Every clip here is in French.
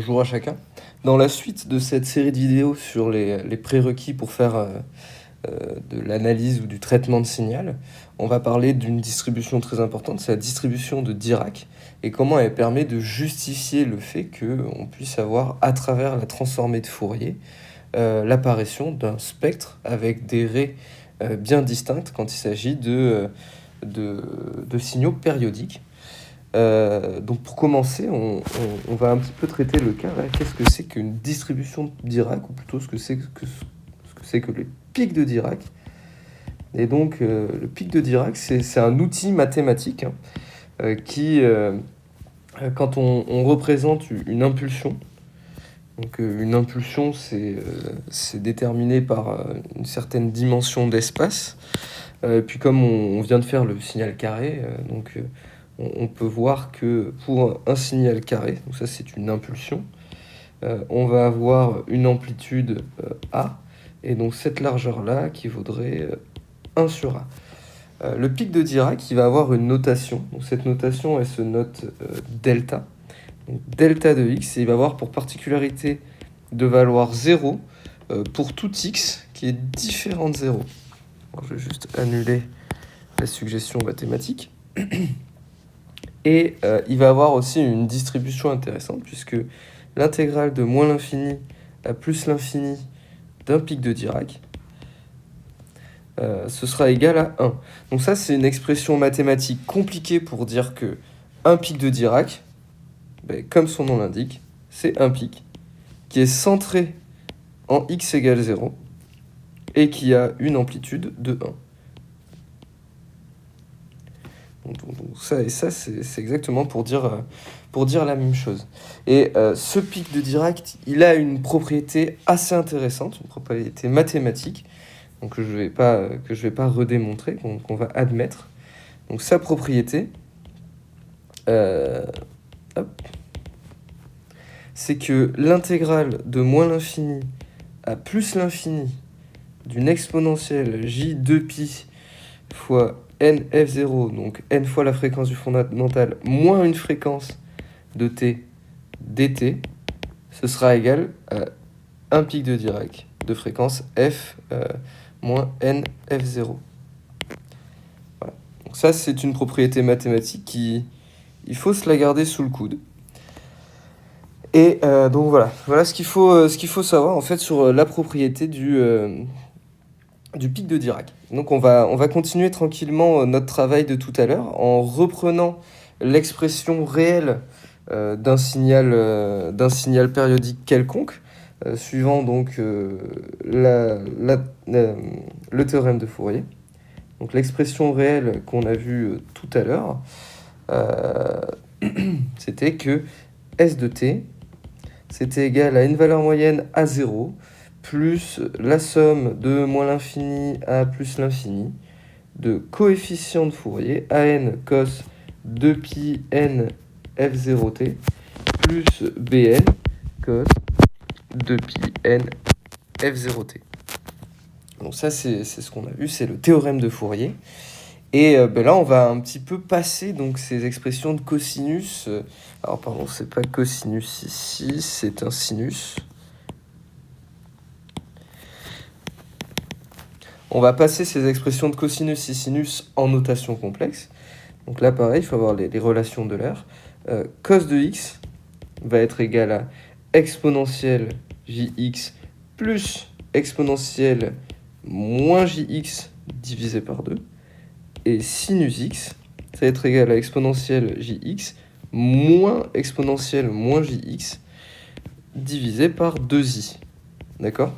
Bonjour à chacun. Dans la suite de cette série de vidéos sur les prérequis pour faire de l'analyse ou du traitement de signal, on va parler d'une distribution très importante, c'est la distribution de Dirac, et comment elle permet de justifier le fait qu'on puisse avoir, à travers la transformée de Fourier, l'apparition d'un spectre avec des raies bien distinctes quand il s'agit de signaux périodiques. Donc pour commencer, on va un petit peu traiter le cas là. Qu'est-ce que c'est qu'une distribution de Dirac, ou plutôt ce que c'est que les pics de Dirac. Et donc le pic de Dirac, c'est un outil mathématique qui, quand on représente une impulsion, donc une impulsion c'est déterminé par une certaine dimension d'espace. Puis comme on vient de faire le signal carré, on peut voir que pour un signal carré, donc ça c'est une impulsion, on va avoir une amplitude A, et donc cette largeur-là qui vaudrait 1 sur A. Le pic de Dirac, il va avoir une notation, donc cette notation elle se note delta, donc delta de x, et il va avoir pour particularité de valoir 0 pour tout x qui est différent de 0. Alors, je vais juste annuler la suggestion mathématique. Et il va avoir aussi une distribution intéressante, puisque l'intégrale de moins l'infini à plus l'infini d'un pic de Dirac, ce sera égal à 1. Donc ça, c'est une expression mathématique compliquée pour dire que un pic de Dirac, comme son nom l'indique, c'est un pic qui est centré en x égale 0 et qui a une amplitude de 1. Donc ça c'est exactement pour dire la même chose. Et ce pic de Dirac, il a une propriété assez intéressante, une propriété mathématique, donc que je vais pas redémontrer, qu'on va admettre. Donc sa propriété, c'est que l'intégrale de moins l'infini à plus l'infini d'une exponentielle j2π fois nf0, donc n fois la fréquence du fondamental, moins une fréquence de t dt, ce sera égal à un pic de Dirac de fréquence f moins nf0. Voilà. Donc ça, c'est une propriété mathématique il faut se la garder sous le coude. Et donc voilà ce qu'il faut savoir en fait sur la propriété du pic de Dirac. Donc on va continuer tranquillement notre travail de tout à l'heure en reprenant l'expression réelle d'un signal périodique quelconque, suivant donc le théorème de Fourier. Donc l'expression réelle qu'on a vue tout à l'heure, c'était que S de t, c'était égal à une valeur moyenne à 0, plus la somme de moins l'infini à plus l'infini de coefficient de Fourier an cos 2π n f0t plus bn cos 2π n f0t. Donc ça c'est ce qu'on a vu, c'est le théorème de Fourier. Et là on va un petit peu passer donc ces expressions de cosinus. Alors pardon, c'est pas cosinus ici, c'est un sinus. On va passer ces expressions de cosinus et sinus en notation complexe. Donc là, pareil, il faut avoir les relations de l'air. Cos de x va être égal à exponentielle jx plus exponentielle moins jx divisé par 2. Et sinus x, ça va être égal à exponentielle jx moins exponentielle moins jx divisé par 2i. D'accord ?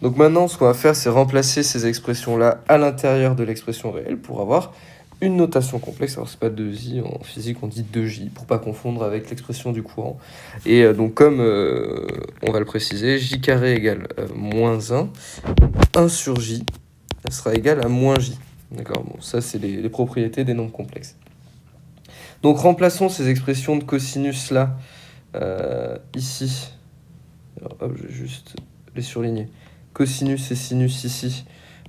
Donc maintenant, ce qu'on va faire, c'est remplacer ces expressions-là à l'intérieur de l'expression réelle pour avoir une notation complexe. Alors, c'est pas 2i, en physique, on dit 2j, pour pas confondre avec l'expression du courant. Et donc, comme on va le préciser, j carré égale moins 1, 1 sur j, ça sera égal à moins j. D'accord, bon, ça, c'est les propriétés des nombres complexes. Donc, remplaçons ces expressions de cosinus-là, ici. Alors, hop, je vais juste les surligner. Cosinus et sinus ici,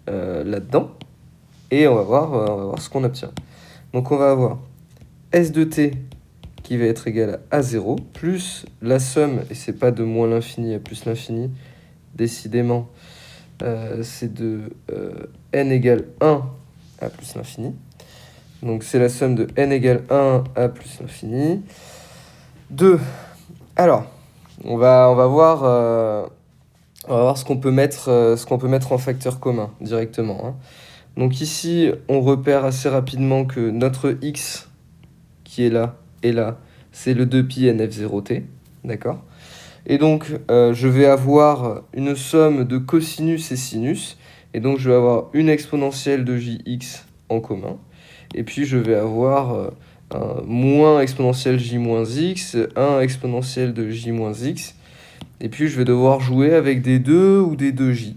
là-dedans. Et on va voir ce qu'on obtient. Donc on va avoir S de t qui va être égal à A0, plus la somme, et c'est pas de moins l'infini à plus l'infini, décidément, c'est de n égale 1 à plus l'infini. Donc c'est la somme de n égale 1 à plus l'infini. 2. Alors, on va voir ce qu'on peut mettre en facteur commun directement, hein. Donc ici, on repère assez rapidement que notre x qui est là et là, c'est le 2pi nf0t, d'accord? Et donc, je vais avoir une somme de cosinus et sinus, et donc je vais avoir une exponentielle de jx en commun, et puis je vais avoir un moins exponentielle j moins x, un exponentielle de j moins x, et puis je vais devoir jouer avec des 2 ou des 2j.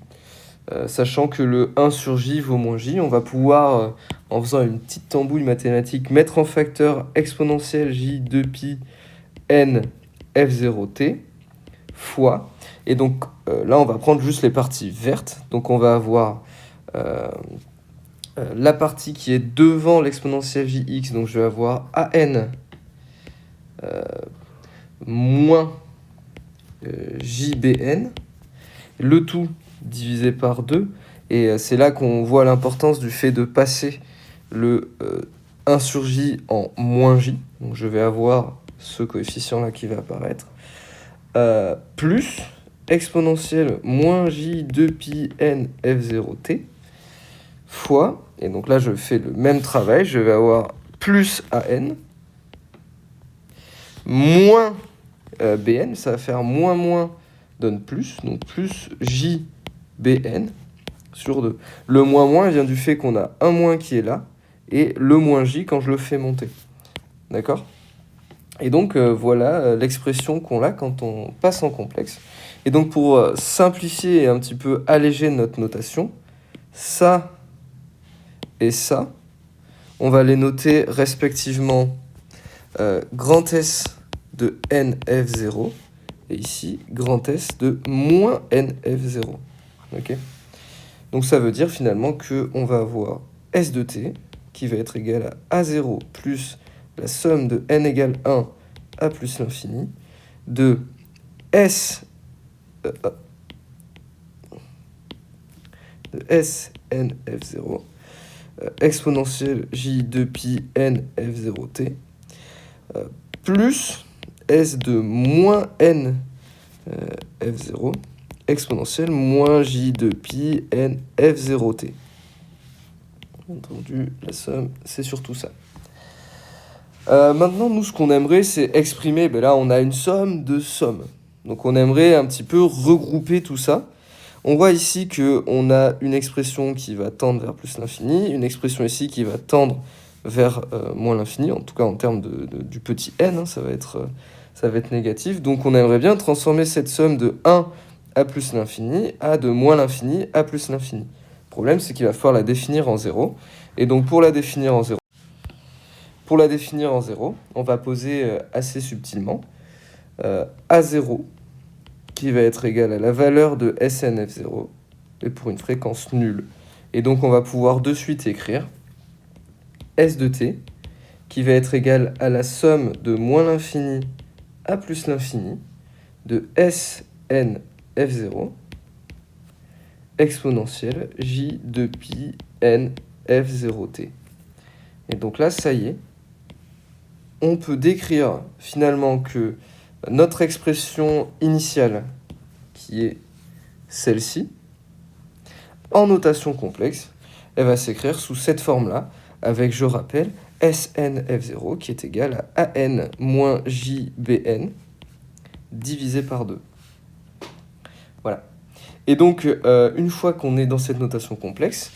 Sachant que le 1 sur j vaut moins j, on va pouvoir, en faisant une petite tambouille mathématique, mettre en facteur exponentielle j 2pi n f0t fois, et donc là on va prendre juste les parties vertes, donc on va avoir la partie qui est devant l'exponentielle jx, donc je vais avoir an moins jbn, le tout divisé par 2, et c'est là qu'on voit l'importance du fait de passer le 1 sur j en moins j, donc je vais avoir ce coefficient là qui va apparaître, plus exponentielle moins j 2pi n f0t fois, et donc là je fais le même travail, je vais avoir plus an moins bn, ça va faire moins donne plus, donc plus jbn sur 2. Le moins vient du fait qu'on a un moins qui est là, et le moins j quand je le fais monter. D'accord ? Et donc voilà l'expression qu'on a quand on passe en complexe. Et donc pour simplifier et un petit peu alléger notre notation, ça et ça, on va les noter respectivement grand S de nf0 et ici grand S de moins nf0. Okay, donc ça veut dire finalement qu'on va avoir S de t qui va être égal à A0 plus la somme de n égale 1 à plus l'infini de S nf0 exponentielle j 2pi n f0t plus S de moins n f0 exponentielle moins j 2pi n f0t. Bien entendu, la somme, c'est surtout ça. Maintenant, nous, ce qu'on aimerait, c'est exprimer, ben là, on a une somme de sommes. Donc, on aimerait un petit peu regrouper tout ça. On voit ici qu'on a une expression qui va tendre vers plus l'infini, une expression ici qui va tendre vers moins l'infini, en tout cas en termes du petit n, hein, ça va être négatif. Donc, on aimerait bien transformer cette somme de 1 à plus l'infini à de moins l'infini à plus l'infini. Le problème, c'est qu'il va falloir la définir en 0. Et donc, pour la définir en 0, on va poser assez subtilement A0 qui va être égal à la valeur de SNF0 et pour une fréquence nulle. Et donc on va pouvoir de suite écrire S de t qui va être égal à la somme de moins l'infini à plus l'infini de SNF0 exponentielle j 2pi n f0t. Et donc là, ça y est, on peut décrire finalement que notre expression initiale, qui est celle-ci, en notation complexe, elle va s'écrire sous cette forme-là, avec, je rappelle, SNF0 qui est égal à AN moins JBN divisé par 2. Voilà. Et donc, une fois qu'on est dans cette notation complexe,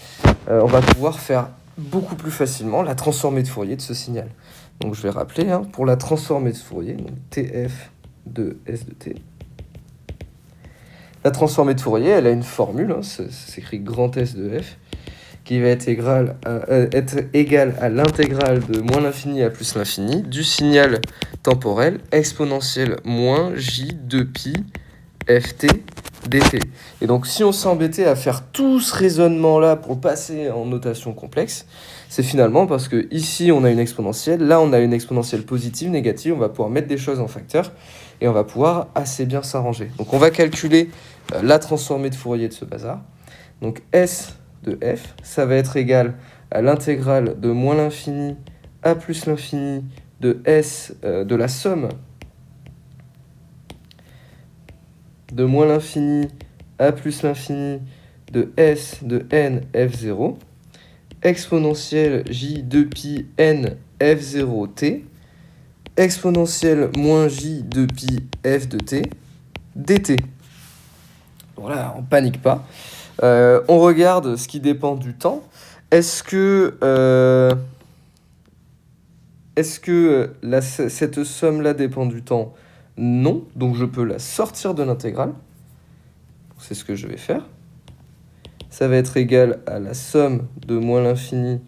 on va pouvoir faire beaucoup plus facilement la transformée de Fourier de ce signal. Donc je vais rappeler, hein, pour la transformée de Fourier, donc TF de S de t. La transformée de Fourier, elle a une formule, hein, ça s'écrit grand S de f, qui va être égale à l'intégrale de moins l'infini à plus l'infini du signal temporel exponentiel moins j 2pi ft dt. Et donc, si on s'embêtait à faire tout ce raisonnement-là pour le passer en notation complexe, c'est finalement parce que ici, on a une exponentielle, là, on a une exponentielle positive, négative, on va pouvoir mettre des choses en facteur, et on va pouvoir assez bien s'arranger. Donc, on va calculer la transformée de Fourier de ce bazar. Donc, S de f, ça va être égal à l'intégrale de moins l'infini à plus l'infini de S, de la somme de moins l'infini à plus l'infini de S de n f0, exponentielle j 2pi n f0t, exponentielle moins j 2pi f de t, dt. Voilà, on panique pas. On regarde ce qui dépend du temps. Est-ce que cette somme-là dépend du temps? Non, donc je peux la sortir de l'intégrale. C'est ce que je vais faire. Ça va être égal à la somme de moins l'infini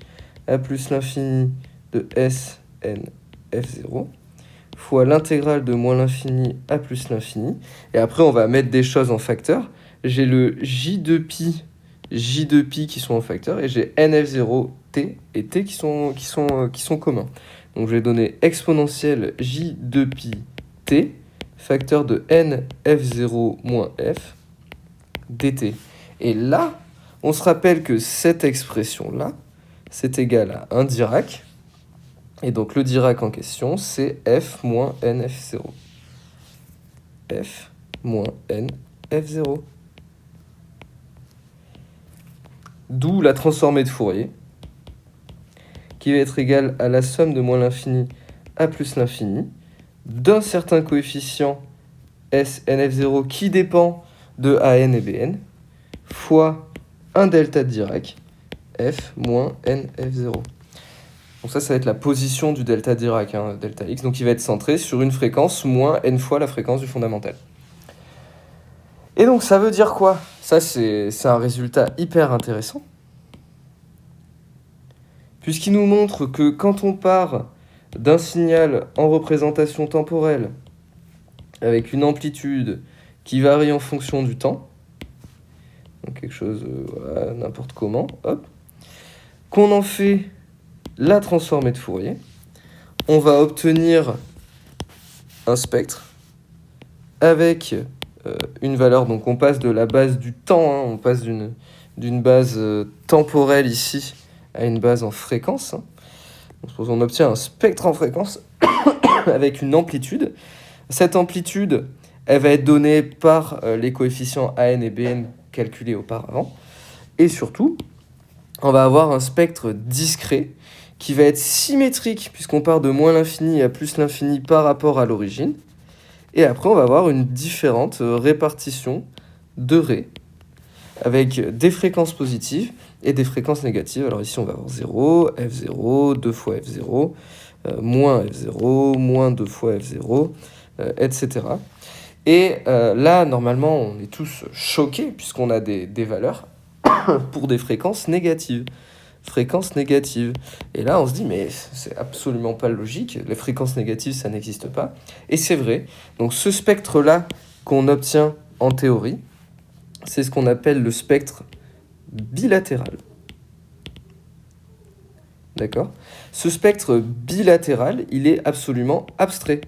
à plus l'infini de S n f0 fois l'intégrale de moins l'infini à plus l'infini. Et après, on va mettre des choses en facteur. J'ai le j2pi qui sont en facteur et j'ai nf0, t et t qui sont communs. Donc je vais donner exponentielle j2pi t facteur de n f0 moins f dt. Et là, on se rappelle que cette expression-là, c'est égal à 1 Dirac. Et donc le Dirac en question, c'est f moins nf0. f moins nf0. D'où la transformée de Fourier, qui va être égale à la somme de moins l'infini à plus l'infini d'un certain coefficient S nf0 qui dépend de an et bn fois un delta de Dirac f moins nf0. Donc ça va être la position du delta Dirac, delta x, donc il va être centré sur une fréquence moins n fois la fréquence du fondamental. Et donc ça veut dire quoi? Ça c'est un résultat hyper intéressant, puisqu'il nous montre que quand on part d'un signal en représentation temporelle avec une amplitude qui varie en fonction du temps, donc quelque chose, voilà, n'importe comment, hop, qu'on en fait la transformée de Fourier, on va obtenir un spectre avec une valeur, donc on passe de la base du temps, on passe d'une base temporelle ici à une base en fréquence. On obtient un spectre en fréquence avec une amplitude. Cette amplitude, elle va être donnée par les coefficients an et bn calculés auparavant. Et surtout, on va avoir un spectre discret qui va être symétrique, puisqu'on part de moins l'infini à plus l'infini par rapport à l'origine. Et après, on va avoir une différente répartition de raies, avec des fréquences positives et des fréquences négatives. Alors ici, on va avoir 0, f0, 2 fois f0, moins f0, moins 2 fois f0, etc. Et là, normalement, on est tous choqués, puisqu'on a des valeurs pour des fréquences négatives. Et là, on se dit, mais c'est absolument pas logique. Les fréquences négatives, ça n'existe pas. Et c'est vrai. Donc ce spectre-là qu'on obtient en théorie, c'est ce qu'on appelle le spectre bilatéral. D'accord? Ce spectre bilatéral, il est absolument abstrait.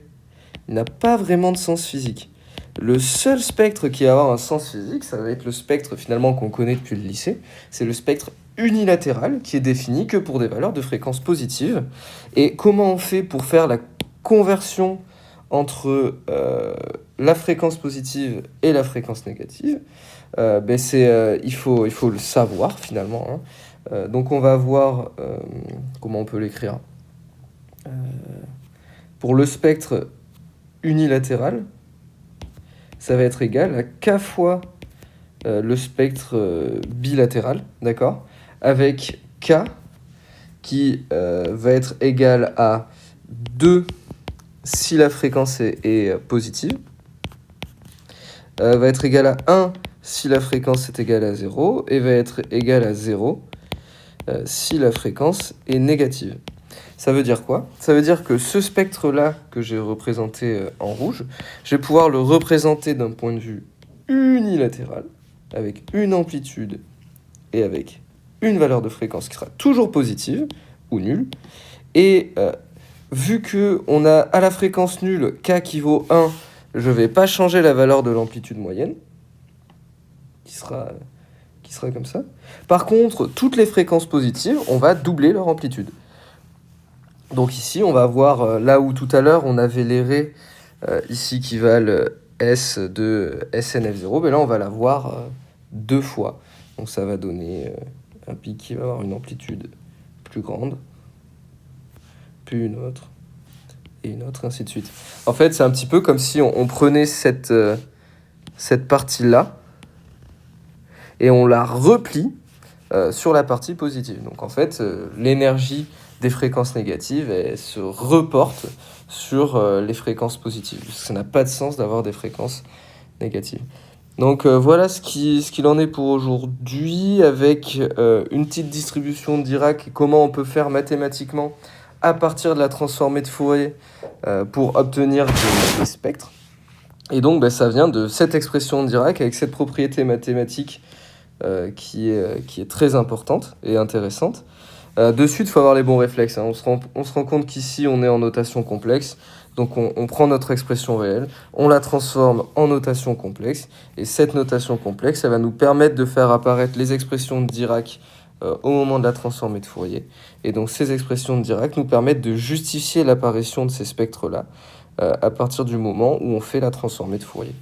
Il n'a pas vraiment de sens physique. Le seul spectre qui va avoir un sens physique, ça va être le spectre finalement qu'on connaît depuis le lycée. C'est le spectre unilatéral qui est défini que pour des valeurs de fréquence positive. Et comment on fait pour faire la conversion entre la fréquence positive et la fréquence négative? Il faut le savoir finalement. Donc on va voir comment on peut l'écrire. Pour le spectre unilatéral, ça va être égal à k fois le spectre bilatéral, d'accord, avec k qui va être égal à 2 si la fréquence est positive, va être égal à 1 si la fréquence est égale à 0, et va être égal à 0 si la fréquence est négative. Ça veut dire quoi? Ça veut dire que ce spectre-là que j'ai représenté en rouge, je vais pouvoir le représenter d'un point de vue unilatérale, avec une amplitude et avec une valeur de fréquence qui sera toujours positive ou nulle. Et vu qu'on a à la fréquence nulle k qui vaut 1, je ne vais pas changer la valeur de l'amplitude moyenne, qui sera comme ça. Par contre, toutes les fréquences positives, on va doubler leur amplitude. Donc ici, on va voir, là où tout à l'heure, on avait les raies ici qui valent S de SNF0, mais là, on va l'avoir 2 fois. Donc ça va donner un pic qui va avoir une amplitude plus grande, puis une autre, et une autre, ainsi de suite. En fait, c'est un petit peu comme si on prenait cette partie-là, et on la replie sur la partie positive. Donc en fait, l'énergie des fréquences négatives, elle se reporte sur les fréquences positives. Parce que ça n'a pas de sens d'avoir des fréquences négatives. Donc voilà ce qu'il en est pour aujourd'hui, avec une petite distribution de Dirac et comment on peut faire mathématiquement à partir de la transformée de Fourier pour obtenir des spectres. Et donc ça vient de cette expression de Dirac avec cette propriété mathématique qui est très importante et intéressante. De suite, il faut avoir les bons réflexes. Hein. On se rend compte qu'ici, on est en notation complexe. Donc, on prend notre expression réelle, on la transforme en notation complexe. Et cette notation complexe, elle va nous permettre de faire apparaître les expressions de Dirac au moment de la transformée de Fourier. Et donc, ces expressions de Dirac nous permettent de justifier l'apparition de ces spectres-là à partir du moment où on fait la transformée de Fourier.